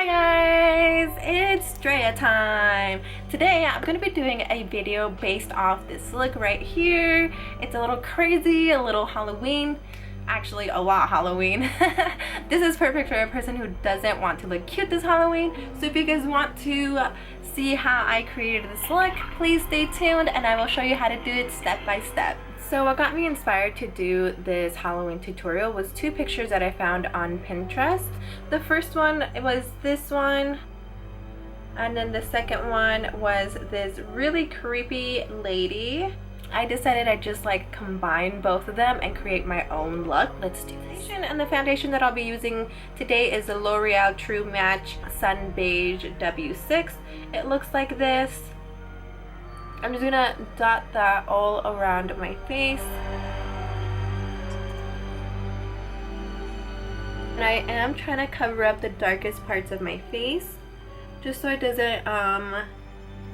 Hi guys, it's Dreaa time. Today I'm going to be doing a video based off this look right here. It's a little crazy, a little Halloween, actually a lot Halloween. This is perfect for a person who doesn't want to look cute this Halloween. So if you guys want to see how I created this look, please stay tuned and I will show you how to do it step by step. So what got me inspired to do this Halloween tutorial was two pictures that I found on Pinterest. The first one, it was this one, and then the second one was this really creepy lady. I decided I'd just like combine both of them and create my own look. Let's do this. And the foundation that I'll be using today is the L'Oreal True Match Sun Beige W6. It looks like this. I'm just gonna dot that all around my face. And I am trying to cover up the darkest parts of my face just so it doesn't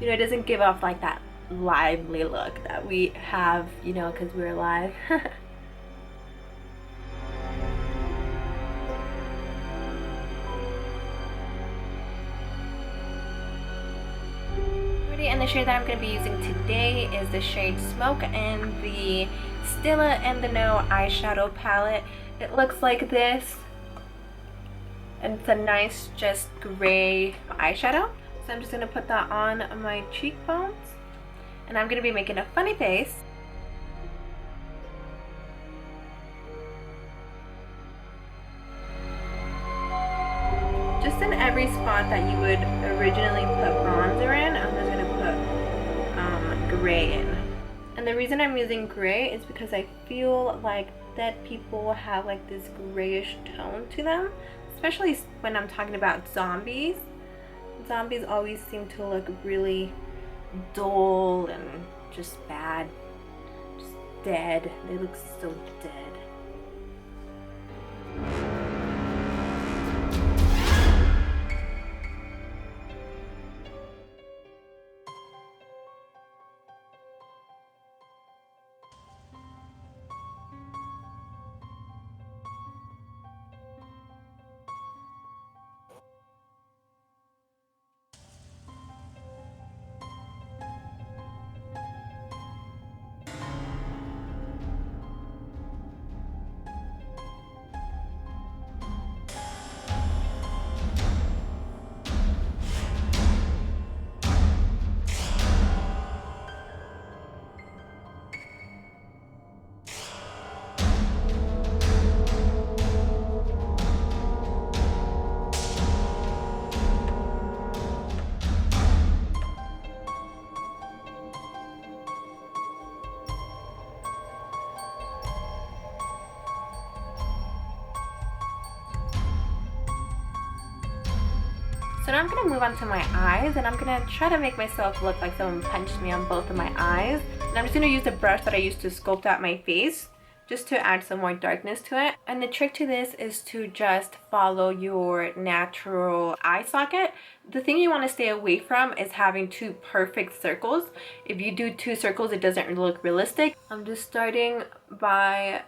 it doesn't give off like that lively look that we have, because we're live. And the shade that I'm going to be using today is the shade Smoke and the Stila and the No eyeshadow palette. It looks like this, and it's a nice just gray eyeshadow. So I'm just going to put that on my cheekbones, and I'm going to be making a funny face. Just in every spot that you would originally put bronzer in, I'm just going to put gray in. And the reason I'm using gray is because I feel like dead people have like this grayish tone to them, especially when I'm talking about zombies. Zombies always seem to look really dull and just bad, just dead. They look so dead. So now I'm going to move on to my eyes, and I'm going to try to make myself look like someone punched me on both of my eyes. And I'm just going to use the brush that I used to sculpt out my face just to add some more darkness to it. And the trick to this is to just follow your natural eye socket. The thing you want to stay away from is having two perfect circles. If you do two circles, it doesn't look realistic. I'm just starting by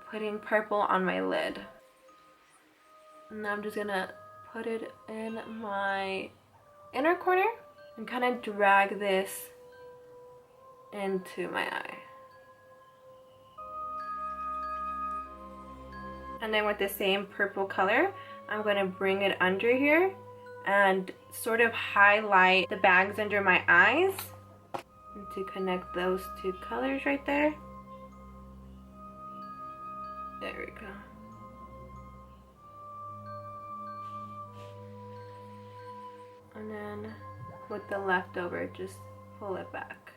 putting purple on my lid. And now I'm just going to put it in my inner corner and kind of drag this into my eye. And then with the same purple color, I'm going to bring it under here and sort of highlight the bags under my eyes and to connect those two colors right there. There we go. And then with the leftover, just pull it back.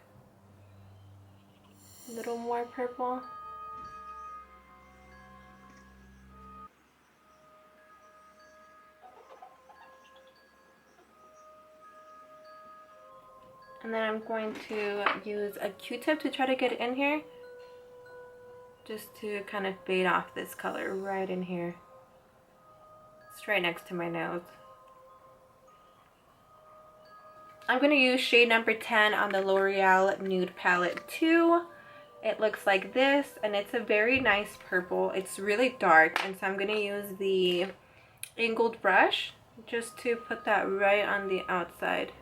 A little more purple. And then I'm going to use a Q-tip to try to get in here, just to kind of fade off this color right in here. It's right next to my nose. I'm going to use shade number 10 on the L'Oreal Nude Palette 2. It looks like this, and it's a very nice purple. It's really dark, and so I'm going to use the angled brush just to put that right on the outside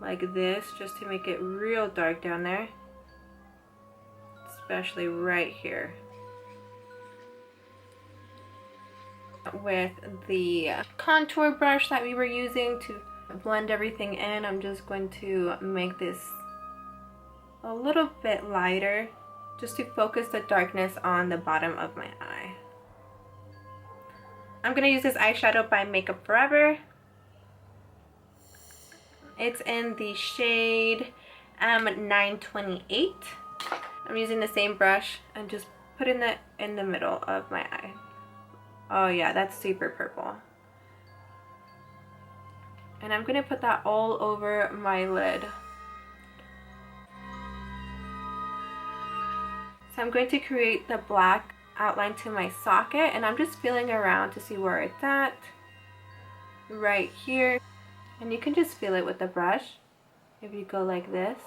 like this, just to make it real dark down there, especially right here. With the contour brush that we were using to blend everything in, I'm just going to make this a little bit lighter, just to focus the darkness on the bottom of my eye. I'm gonna use this eyeshadow by Makeup Forever. It's in the shade M928. I'm using the same brush and just putting it in the middle of my eye. Oh yeah, that's super purple. And I'm gonna put that all over my lid. So I'm going to create the black outline to my socket, and I'm just feeling around to see where it's at. Right here. And you can just feel it with the brush if you go like this.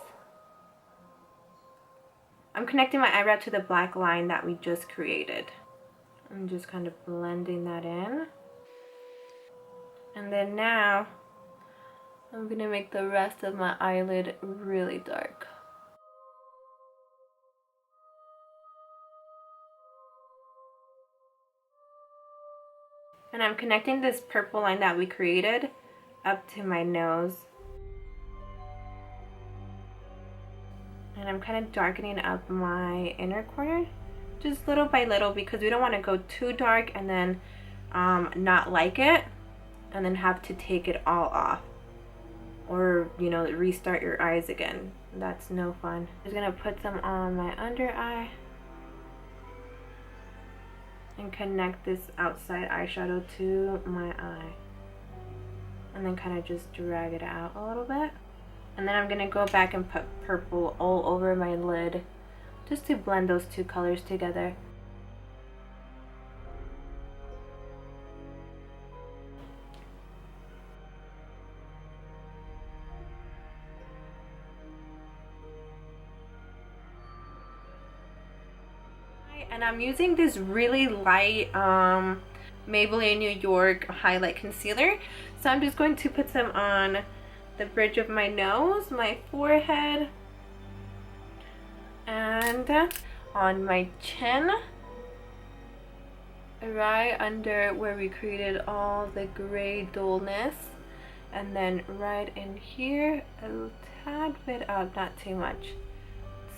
I'm connecting my eyebrow to the black line that we just created. I'm just kind of blending that in. And then now I'm gonna make the rest of my eyelid really dark. And I'm connecting this purple line that we created up to my nose. And I'm kind of darkening up my inner corner, just little by little, because we don't want to go too dark and then not like it and then have to take it all off, or you know, restart your eyes again. That's no fun. I'm just gonna put some on my under eye and connect this outside eyeshadow to my eye, and then kind of just drag it out a little bit. And then I'm gonna go back and put purple all over my lid, just to blend those two colors together. And I'm using this really light Maybelline New York highlight concealer. So I'm just going to put some on the bridge of my nose, my forehead, and on my chin, right under where we created all the gray dullness, and then right in here, a tad bit up, not too much,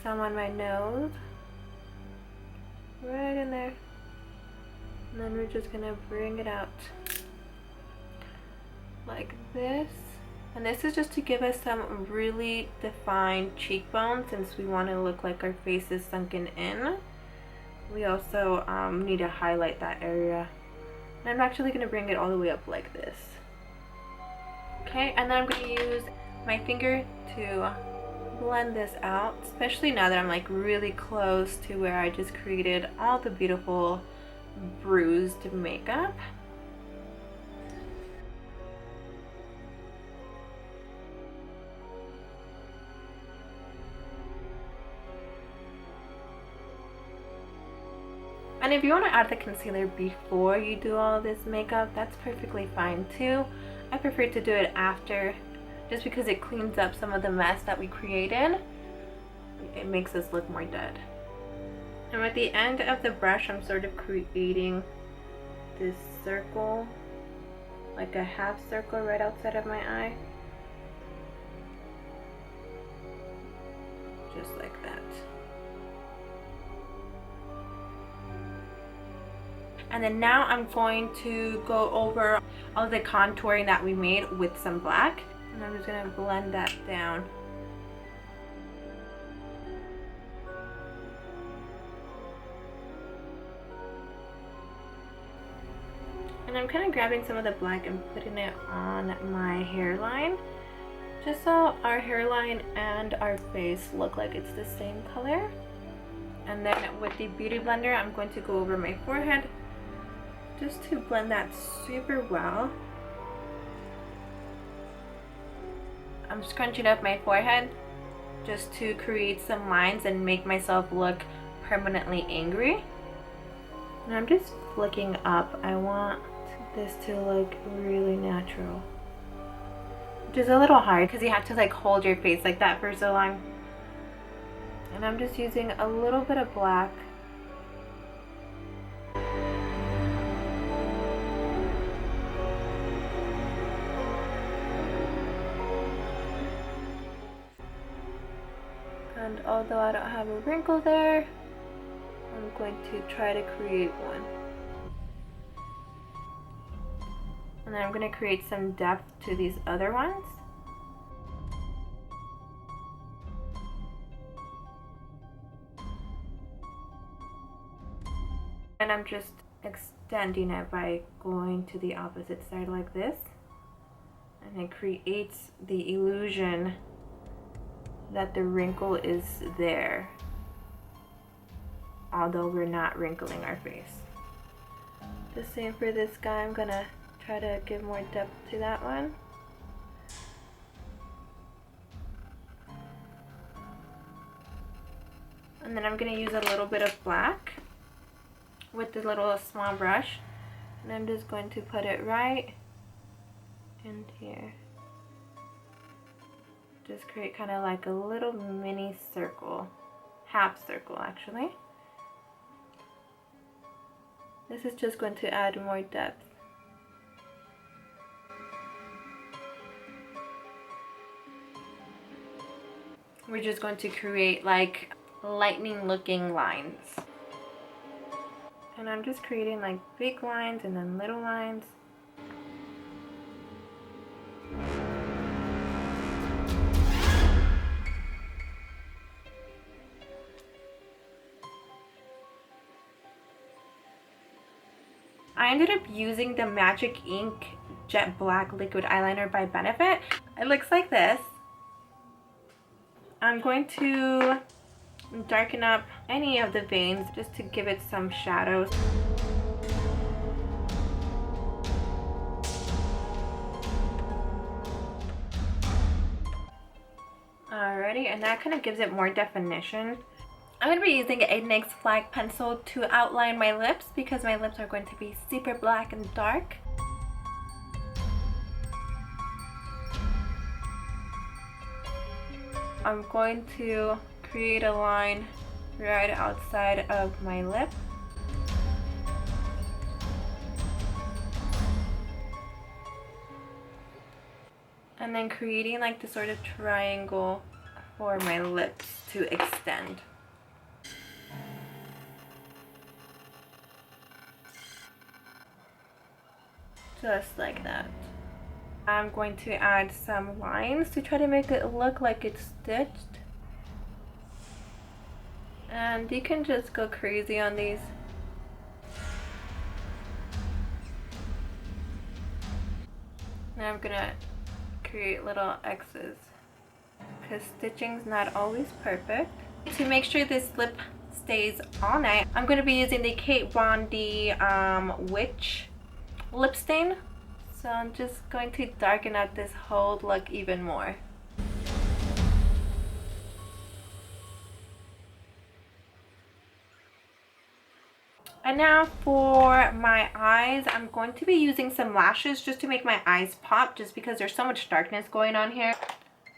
some on my nose, right in there, and then we're just gonna bring it out like this. And this is just to give us some really defined cheekbones, since we want to look like our face is sunken in. We also need to highlight that area. And I'm actually going to bring it all the way up like this. Okay, and then I'm going to use my finger to blend this out, especially now that I'm like really close to where I just created all the beautiful bruised makeup. And if you want to add the concealer before you do all this makeup, that's perfectly fine too. I prefer to do it after, just because it cleans up some of the mess that we created. It makes us look more dead. And with the end of the brush, I'm sort of creating this circle, like a half circle right outside of my eye. Just like that. And then now I'm going to go over all the contouring that we made with some black. And I'm just going to blend that down. And I'm kind of grabbing some of the black and putting it on my hairline, just so our hairline and our face look like it's the same color. And then with the beauty blender, I'm going to go over my forehead, just to blend that super well. I'm scrunching up my forehead just to create some lines and make myself look permanently angry. And I'm just flicking up. I want to this to look really natural. Which is a little hard because you have to like hold your face like that for so long. And I'm just using a little bit of black. And although I don't have a wrinkle there, I'm going to try to create one. And then I'm going to create some depth to these other ones. And I'm just extending it by going to the opposite side like this. And it creates the illusion that the wrinkle is there, although we're not wrinkling our face. The same for this guy. I'm gonna try to give more depth to that one. And then I'm gonna use a little bit of black with the little small brush, and I'm just going to put it right in here. Just create kind of like a little mini circle, half circle actually. This is just going to add more depth. We're just going to create like lightning looking lines. And I'm just creating like big lines and then little lines. I ended up using the Magic Ink Jet Black Liquid Eyeliner by Benefit. It looks like this. I'm going to darken up any of the veins just to give it some shadows. Alrighty, and that kind of gives it more definition. I'm going to be using a NYX Flag pencil to outline my lips because my lips are going to be super black and dark. I'm going to create a line right outside of my lip. And then creating like the sort of triangle for my lips to extend. Just like that. I'm going to add some lines to try to make it look like it's stitched. And you can just go crazy on these. Now I'm gonna create little X's because stitching's not always perfect. To make sure this lip stays all night, I'm going to be using the Kate Von D Witch lip stain. So I'm just going to darken up this whole look even more. And now for my eyes, I'm going to be using some lashes just to make my eyes pop, just because there's so much darkness going on here.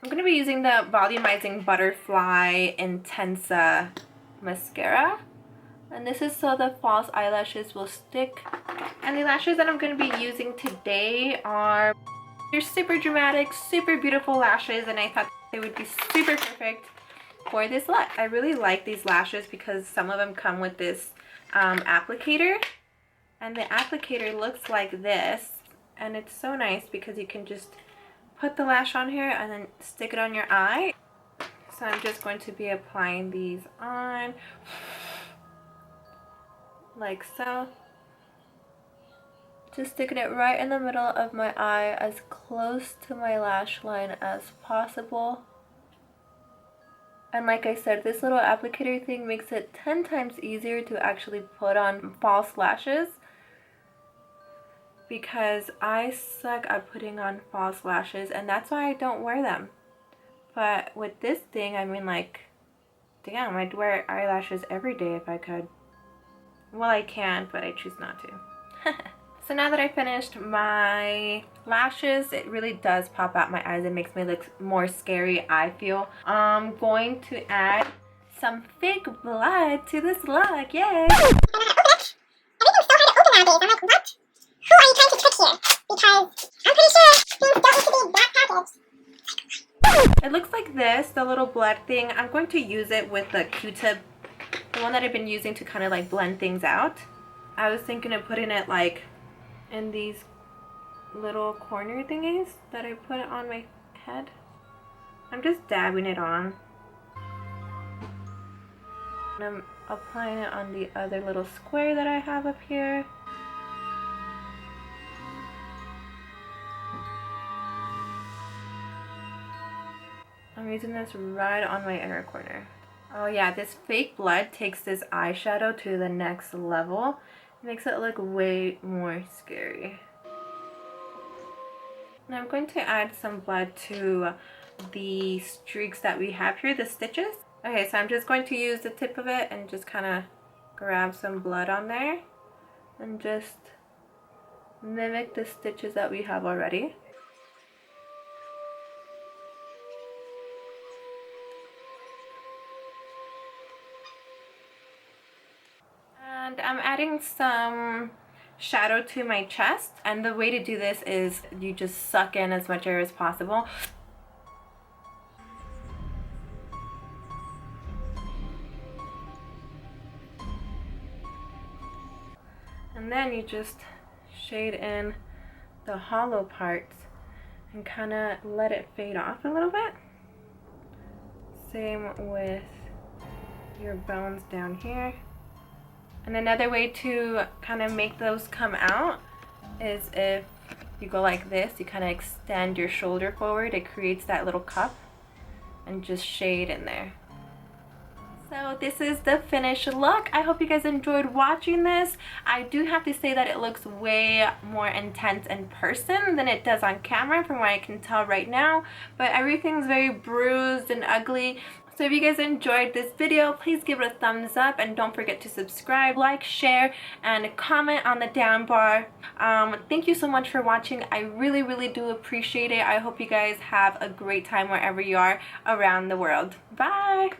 I'm going to be using the Volumizing Butterfly Intensa mascara. And this is so the false eyelashes will stick. And the lashes that I'm going to be using today are they're super dramatic, super beautiful lashes, and I thought they would be super perfect for this look. I really like these lashes because some of them come with this applicator, and the applicator looks like this, and it's so nice because you can just put the lash on here and then stick it on your eye. So I'm just going to be applying these on like so, just sticking it right in the middle of my eye, as close to my lash line as possible. And like I said, this little applicator thing makes it 10 times easier to actually put on false lashes, because I suck at putting on false lashes, and that's why I don't wear them. But with this thing, I mean, like, damn, I'd wear eyelashes every day if I could. Well, I can, but I choose not to. So now that I finished my lashes, it really does pop out my eyes. It makes me look more scary, I feel. I'm going to add some fake blood to this look. Yay! Everything's so hard to open nowadays. I'm like, what? Who are you trying to trick here? Because I'm pretty sure things don't need to be that packaged. It looks like this, the little blood thing. I'm going to use it with the Q-tip, the one that I've been using to kind of like blend things out. I was thinking of putting it like in these little corner thingies that I put on my head. I'm just dabbing it on. And I'm applying it on the other little square that I have up here. I'm using this right on my inner corner. Oh yeah, this fake blood takes this eyeshadow to the next level. It makes it look way more scary. Now I'm going to add some blood to the streaks that we have here, the stitches. Okay, so I'm just going to use the tip of it and just kind of grab some blood on there and just mimic the stitches that we have already. And I'm adding some shadow to my chest, and the way to do this is you just suck in as much air as possible. And then you just shade in the hollow parts and kind of let it fade off a little bit. Same with your bones down here. And another way to kind of make those come out is if you go like this, you kind of extend your shoulder forward. It creates that little cup, and just shade in there. So this is the finished look. I hope you guys enjoyed watching this. I do have to say that it looks way more intense in person than it does on camera from what I can tell right now. But everything's very bruised and ugly. So if you guys enjoyed this video, please give it a thumbs up and don't forget to subscribe, like, share, and comment on the down bar. Thank you so much for watching. I really do appreciate it. I hope you guys have a great time wherever you are around the world. Bye!